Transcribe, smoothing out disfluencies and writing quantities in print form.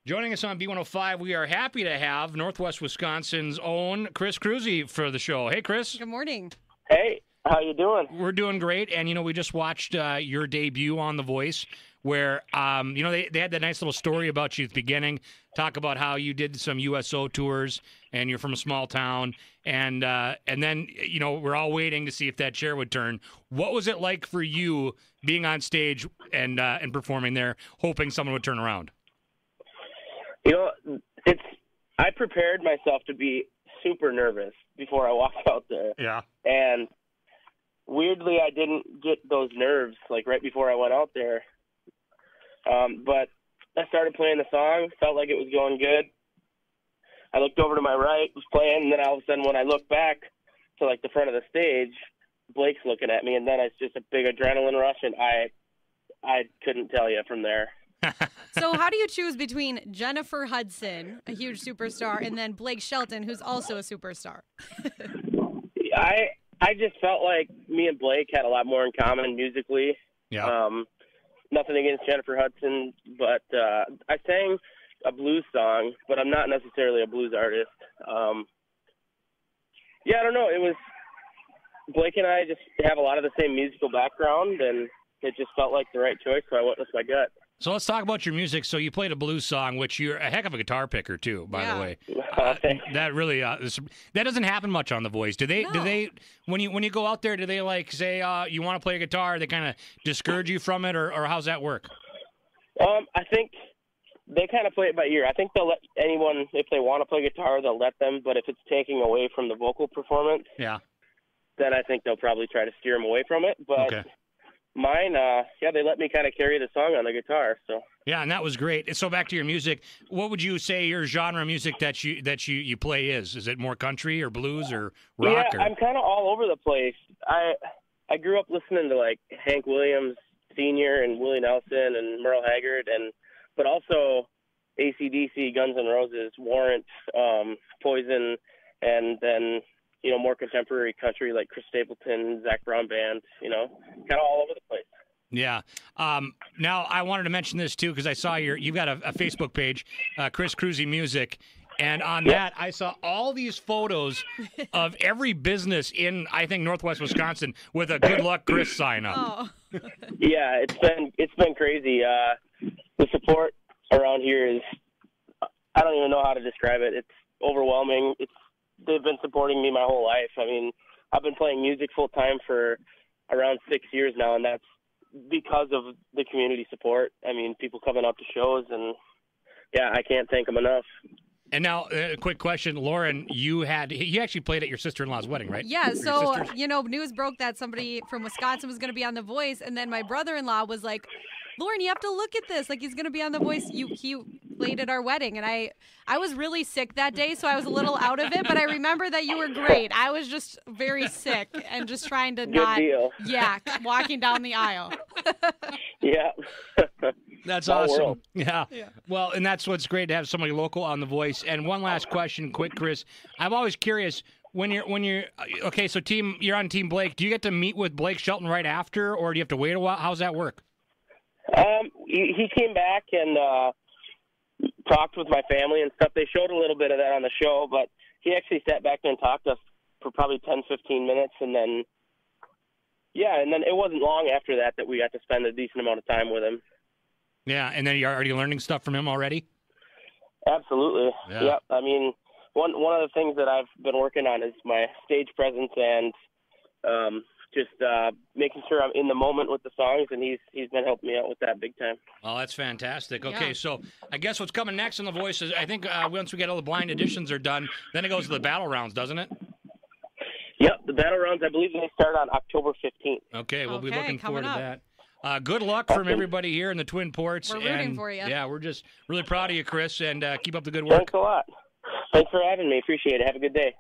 Joining us on B105, we are happy to have Northwest Wisconsin's own Chris Kroeze for the show. Hey, Chris. Good morning. Hey, how you doing? We're doing great, and we just watched your debut on The Voice, where they had that nice little story about you at the beginning. Talk about how you did some USO tours, and you're from a small town, and then we're all waiting to see if that chair would turn. What was it like for you being on stage and performing there, hoping someone would turn around? I prepared myself to be super nervous before I walked out there. Yeah. And weirdly, I didn't get those nerves like right before I went out there. But I started playing the song, felt like it was going good. I looked over to my right, was playing, and then all of a sudden when I looked back to like the front of the stage, Blake's looking at me, and then it's just a big adrenaline rush, and I couldn't tell you from there. So how do you choose between Jennifer Hudson, a huge superstar, and then Blake Shelton, who's also a superstar? I just felt like me and Blake had a lot more in common musically. Yeah. Nothing against Jennifer Hudson, but I sang a blues song, but I'm not necessarily a blues artist. I don't know. It was Blake and I just have a lot of the same musical background, and it just felt like the right choice, so I went with my gut. So let's talk about your music. So you played a blues song, which you're a heck of a guitar picker too, by the way. That really that doesn't happen much on The Voice. Do they? No. Do they? When you go out there, do they like say you want to play a guitar? They kind of discourage you from it, or how's that work? I think they kind of play it by ear. I think they'll let anyone, if they want to play guitar, they'll let them. But if it's taking away from the vocal performance, then I think they'll probably try to steer them away from it. But mine, they let me kind of carry the song on the guitar. So yeah, and that was great. So back to your music, what would you say your genre of music that you play is? Is it more country or blues or rock? Yeah, I'm kind of all over the place. I grew up listening to like Hank Williams Sr. and Willie Nelson and Merle Haggard, but also AC/DC, Guns N' Roses, Warrant, Poison, and then more contemporary country like Chris Stapleton, Zach Brown Band, kind of all over the place. Yeah. Now, I wanted to mention this, too, because I saw you've got a Facebook page, Chris Kroeze Music, and on that, I saw all these photos of every business in, I think, Northwest Wisconsin with a good luck Chris sign up. Oh. Yeah, it's been crazy. The support around here is, I don't even know how to describe it. It's overwhelming. They've been supporting me my whole life. I mean, I've been playing music full time for around 6 years now, and that's because of the community support. I mean, people coming up to shows, and I can't thank them enough. And now, a quick question, Lauren. You actually played at your sister-in-law's wedding, right? Yeah. So news broke that somebody from Wisconsin was going to be on The Voice, and then my brother-in-law was like, "Lauren, you have to look at this. Like, he's going to be on The Voice." He played at our wedding, and I was really sick that day, so I was a little out of it. But I remember that you were great. I was just very sick and just trying to walking down the aisle. Yeah. That's awesome. Yeah. Well, and that's what's great to have somebody local on The Voice. And one last question, quick, Chris. I'm always curious when you're okay. So you're on Team Blake. Do you get to meet with Blake Shelton right after, or do you have to wait a while? How's that work? He came back and talked with my family and stuff. They showed a little bit of that on the show, but he actually sat back there and talked to us for probably 10, 15 minutes, and then it wasn't long after that we got to spend a decent amount of time with him. Yeah, and then you're already learning stuff from him already? Absolutely. Yeah. Yep. I mean, one of the things that I've been working on is my stage presence and just making sure I'm in the moment with the songs, and he's been helping me out with that big time. Oh, that's fantastic. Okay, so I guess what's coming next on The Voice is, I think once we get all the blind auditions are done, then it goes to the battle rounds, doesn't it? Yep, the battle rounds, I believe they start on October 15th. Okay, we'll be looking forward to that. Good luck from everybody here in the Twin Ports. We're rooting for you. Yeah, we're just really proud of you, Chris, and keep up the good work. Thanks a lot. Thanks for having me. Appreciate it. Have a good day.